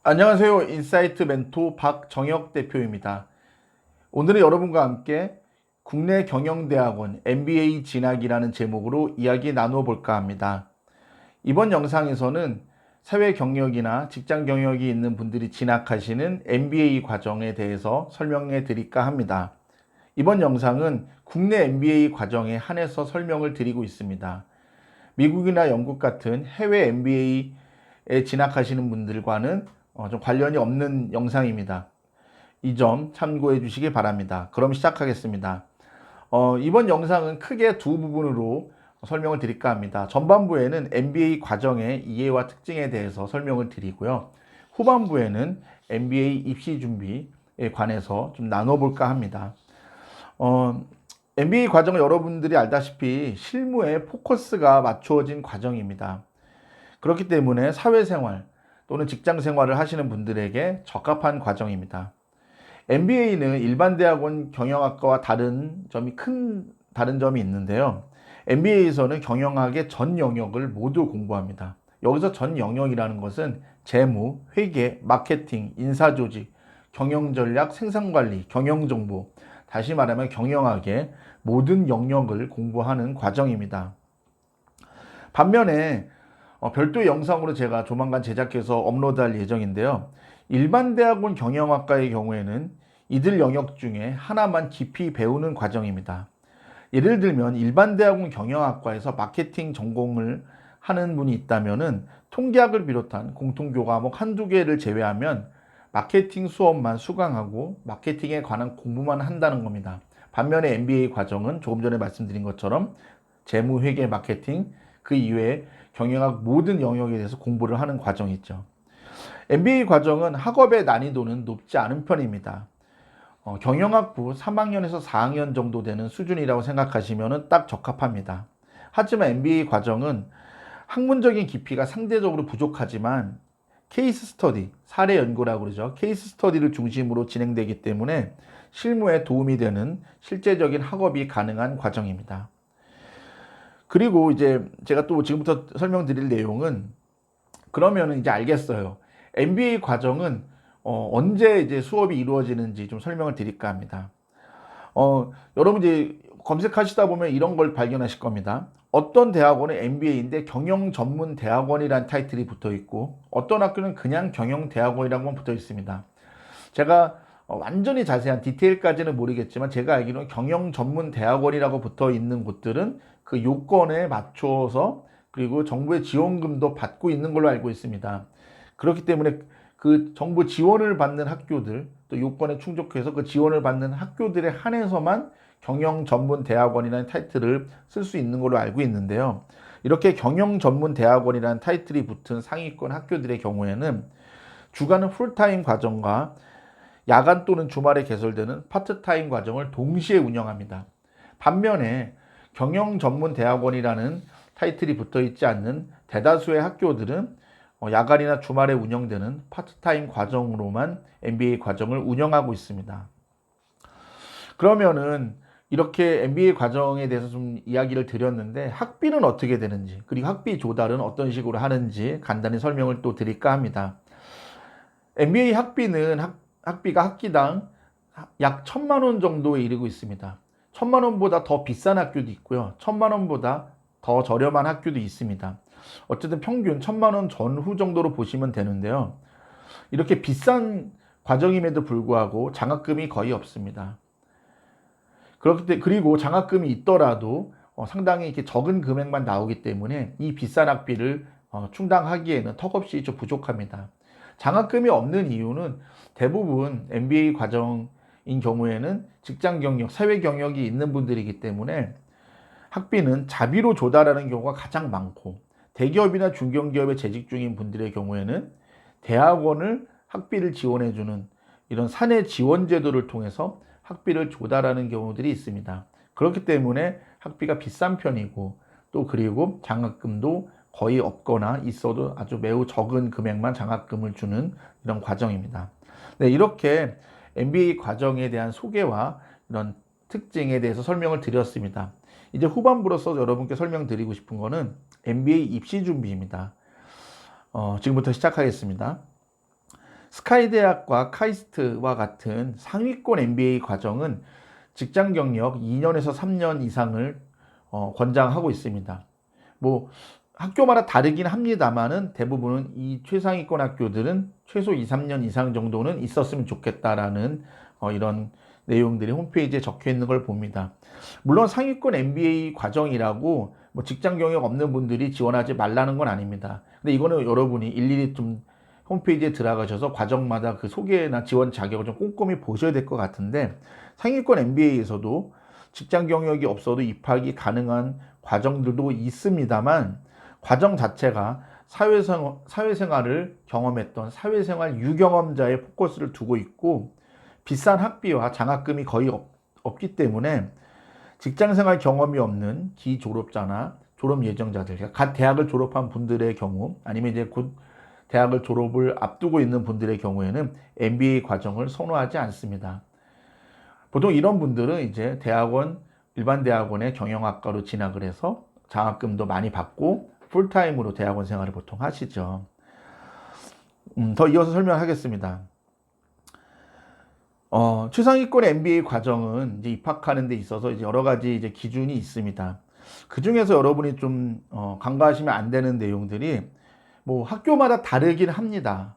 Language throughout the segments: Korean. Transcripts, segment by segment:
안녕하세요. 인사이트 멘토 박정혁 대표입니다. 오늘은 여러분과 함께 국내 경영대학원 MBA 진학이라는 제목으로 이야기 나누어 볼까 합니다. 이번 영상에서는 사회 경력이나 직장 경력이 있는 분들이 진학하시는 MBA 과정에 대해서 설명해 드릴까 합니다. 이번 영상은 국내 MBA 과정에 한해서 설명을 드리고 있습니다. 미국이나 영국 같은 해외 MBA에 진학하시는 분들과는 좀 관련이 없는 영상입니다. 이 점 참고해 주시기 바랍니다. 그럼 시작하겠습니다. 이번 영상은 크게 두 부분으로 설명을 드릴까 합니다. 전반부에는 MBA 과정의 이해와 특징에 대해서 설명을 드리고요. 후반부에는 MBA 입시 준비에 관해서 좀 나눠볼까 합니다. MBA 과정은 여러분들이 알다시피 실무에 포커스가 맞추어진 과정입니다. 그렇기 때문에 사회생활 또는 직장생활을 하시는 분들에게 적합한 과정입니다. MBA는 일반 대학원 경영학과와 다른 점이 있는데요. MBA에서는 경영학의 전 영역을 모두 공부합니다. 여기서 전 영역이라는 것은 재무, 회계, 마케팅, 인사조직, 경영전략, 생산관리, 경영정보, 다시 말하면 경영학의 모든 영역을 공부하는 과정입니다. 반면에 별도의 영상으로 제가 조만간 제작해서 업로드할 예정인데요. 일반 대학원 경영학과의 경우에는 이들 영역 중에 하나만 깊이 배우는 과정입니다. 예를 들면 일반 대학원 경영학과에서 마케팅 전공을 하는 분이 있다면 통계학을 비롯한 공통교 과목 한두 개를 제외하면 마케팅 수업만 수강하고 마케팅에 관한 공부만 한다는 겁니다. 반면에 MBA 과정은 조금 전에 말씀드린 것처럼 재무, 회계, 마케팅, 그 이외에 경영학 모든 영역에 대해서 공부를 하는 과정이 있죠. MBA 과정은 학업의 난이도는 높지 않은 편입니다. 경영학부 3학년에서 4학년 정도 되는 수준이라고 생각하시면 딱 적합합니다. 하지만 MBA 과정은 학문적인 깊이가 상대적으로 부족하지만 케이스 스터디, 사례 연구라고 그러죠. 케이스 스터디를 중심으로 진행되기 때문에 실무에 도움이 되는 실제적인 학업이 가능한 과정입니다. 그리고 이제 제가 또 지금부터 설명드릴 내용은 그러면 이제 알겠어요. MBA 과정은 언제 이제 수업이 이루어지는지 좀 설명을 드릴까 합니다. 여러분 이제 검색하시다 보면 이런 걸 발견하실 겁니다. 어떤 대학원은 MBA인데 경영 전문 대학원이라는 타이틀이 붙어 있고 어떤 학교는 그냥 경영 대학원이라고만 붙어 있습니다. 제가 완전히 자세한 디테일까지는 모르겠지만 제가 알기로는 경영 전문 대학원이라고 붙어 있는 곳들은 그 요건에 맞춰서 그리고 정부의 지원금도 받고 있는 걸로 알고 있습니다. 그렇기 때문에 그 정부 지원을 받는 학교들 또 요건에 충족해서 그 지원을 받는 학교들에 한해서만 경영 전문 대학원이라는 타이틀을 쓸 수 있는 걸로 알고 있는데요. 이렇게 경영 전문 대학원이라는 타이틀이 붙은 상위권 학교들의 경우에는 주간은 풀타임 과정과 야간 또는 주말에 개설되는 파트타임 과정을 동시에 운영합니다. 반면에 경영 전문 대학원이라는 타이틀이 붙어 있지 않는 대다수의 학교들은 야간이나 주말에 운영되는 파트타임 과정으로만 MBA 과정을 운영하고 있습니다. 그러면은 이렇게 MBA 과정에 대해서 좀 이야기를 드렸는데 학비는 어떻게 되는지 그리고 학비 조달은 어떤 식으로 하는지 간단히 설명을 또 드릴까 합니다. MBA 학비는 학비가 학기당 약 1,000만 원 정도에 이르고 있습니다. 1,000만 원보다 더 비싼 학교도 있고요. 1,000만 원보다 더 저렴한 학교도 있습니다. 어쨌든 평균 1,000만 원 전후 정도로 보시면 되는데요. 이렇게 비싼 과정임에도 불구하고 장학금이 거의 없습니다. 그리고 장학금이 있더라도 상당히 이렇게 적은 금액만 나오기 때문에 이 비싼 학비를 충당하기에는 턱없이 좀 부족합니다. 장학금이 없는 이유는 대부분 MBA 과정인 경우에는 직장 경력, 사회 경력이 있는 분들이기 때문에 학비는 자비로 조달하는 경우가 가장 많고 대기업이나 중견기업에 재직 중인 분들의 경우에는 대학원을 학비를 지원해주는 이런 사내 지원 제도를 통해서 학비를 조달하는 경우들이 있습니다. 그렇기 때문에 학비가 비싼 편이고 또 그리고 장학금도 거의 없거나 있어도 아주 매우 적은 금액만 장학금을 주는 이런 과정입니다. 네, 이렇게 MBA 과정에 대한 소개와 이런 특징에 대해서 설명을 드렸습니다. 이제 후반부로서 여러분께 설명드리고 싶은 거는 MBA 입시 준비입니다. 지금부터 시작하겠습니다. 스카이대학과 카이스트와 같은 상위권 MBA 과정은 직장 경력 2년에서 3년 이상을 권장하고 있습니다. 뭐 학교마다 다르긴 합니다만은 대부분은 이 최상위권 학교들은 최소 2, 3년 이상 정도는 있었으면 좋겠다라는 이런 내용들이 홈페이지에 적혀 있는 걸 봅니다. 물론 상위권 MBA 과정이라고 뭐 직장 경력 없는 분들이 지원하지 말라는 건 아닙니다. 근데 이거는 여러분이 일일이 좀 홈페이지에 들어가셔서 과정마다 그 소개나 지원 자격을 좀 꼼꼼히 보셔야 될 것 같은데, 상위권 MBA에서도 직장 경력이 없어도 입학이 가능한 과정들도 있습니다만, 과정 자체가 사회생활을 경험했던 사회생활 유경험자의 포커스를 두고 있고, 비싼 학비와 장학금이 거의 없기 때문에 직장생활 경험이 없는 기졸업자나 졸업 예정자들, 그러니까 갓 대학을 졸업한 분들의 경우, 아니면 이제 곧 대학을 졸업을 앞두고 있는 분들의 경우에는 MBA 과정을 선호하지 않습니다. 보통 이런 분들은 이제 일반 대학원의 경영학과로 진학을 해서 장학금도 많이 받고 풀타임으로 대학원 생활을 보통 하시죠. 더 이어서 설명하겠습니다. 최상위권 MBA 과정은 이제 입학하는 데 있어서 이제 여러 가지 이제 기준이 있습니다. 그 중에서 여러분이 좀 간과하시면 안 되는 내용들이 뭐 학교마다 다르긴 합니다.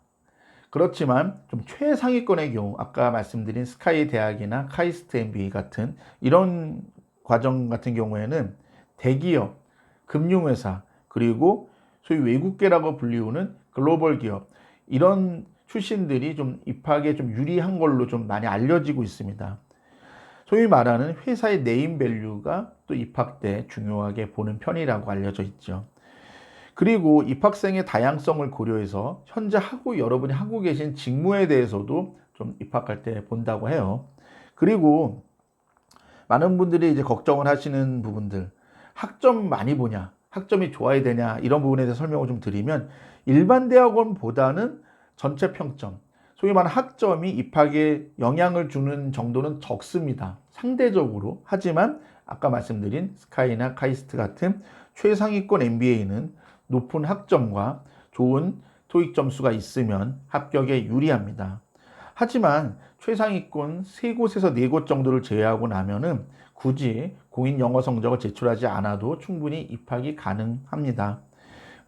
그렇지만 좀 최상위권의 경우, 아까 말씀드린 스카이 대학이나 카이스트 MBA 같은 이런 과정 같은 경우에는 대기업, 금융회사, 그리고 소위 외국계라고 불리우는 글로벌 기업, 이런 출신들이 좀 입학에 좀 유리한 걸로 좀 많이 알려지고 있습니다. 소위 말하는 회사의 네임밸류가 또 입학 때 중요하게 보는 편이라고 알려져 있죠. 그리고 입학생의 다양성을 고려해서 현재 여러분이 하고 계신 직무에 대해서도 좀 입학할 때 본다고 해요. 그리고 많은 분들이 이제 걱정을 하시는 부분들, 학점 많이 보냐, 학점이 좋아야 되냐, 이런 부분에 대해서 설명을 좀 드리면, 일반 대학원보다는 전체 평점, 소위 말하는 학점이 입학에 영향을 주는 정도는 적습니다. 상대적으로. 하지만 아까 말씀드린 스카이나 카이스트 같은 최상위권 MBA는 높은 학점과 좋은 토익 점수가 있으면 합격에 유리합니다. 하지만 최상위권 3곳에서 4곳 정도를 제외하고 나면은 굳이 공인 영어 성적을 제출하지 않아도 충분히 입학이 가능합니다.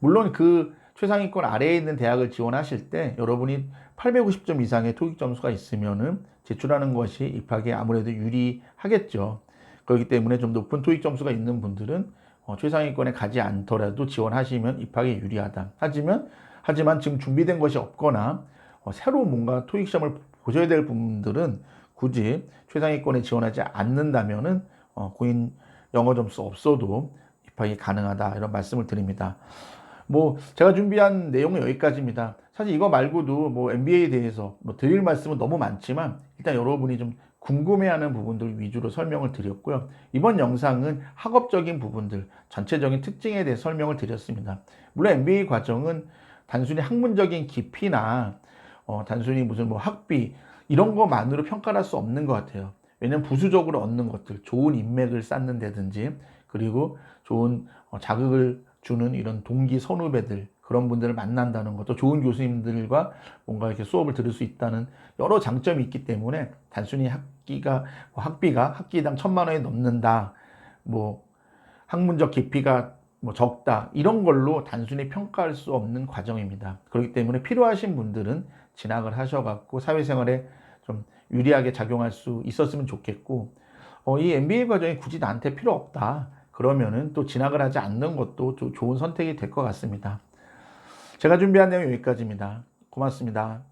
물론 그 최상위권 아래에 있는 대학을 지원하실 때 여러분이 850점 이상의 토익 점수가 있으면은 제출하는 것이 입학에 아무래도 유리하겠죠. 그렇기 때문에 좀 높은 토익 점수가 있는 분들은 최상위권에 가지 않더라도 지원하시면 입학에 유리하다. 하지만 지금 준비된 것이 없거나 새로 뭔가 토익 시험을 보셔야 될 분들은 굳이 최상위권에 지원하지 않는다면은 공인 영어 점수 없어도 입학이 가능하다, 이런 말씀을 드립니다. 뭐 제가 준비한 내용은 여기까지입니다. 사실 이거 말고도 뭐 MBA에 대해서 드릴 말씀은 너무 많지만 일단 여러분이 좀 궁금해하는 부분들 위주로 설명을 드렸고요. 이번 영상은 학업적인 부분들, 전체적인 특징에 대해 설명을 드렸습니다. 물론 MBA 과정은 단순히 학문적인 깊이나 단순히 무슨 뭐 학비 이런 것만으로 평가할 수 없는 것 같아요. 왜냐면 부수적으로 얻는 것들, 좋은 인맥을 쌓는 데든지, 그리고 좋은 자극을 주는 이런 동기 선후배들, 그런 분들을 만난다는 것도, 좋은 교수님들과 뭔가 이렇게 수업을 들을 수 있다는 여러 장점이 있기 때문에 단순히 학비가 학기당 1,000만 원이 넘는다, 뭐 학문적 깊이가 뭐 적다, 이런 걸로 단순히 평가할 수 없는 과정입니다. 그렇기 때문에 필요하신 분들은 진학을 하셔갖고 사회생활에 좀 유리하게 작용할 수 있었으면 좋겠고, 이 MBA 과정이 굳이 나한테 필요 없다, 그러면은 또 진학을 하지 않는 것도 좋은 선택이 될 것 같습니다. 제가 준비한 내용 여기까지입니다. 고맙습니다.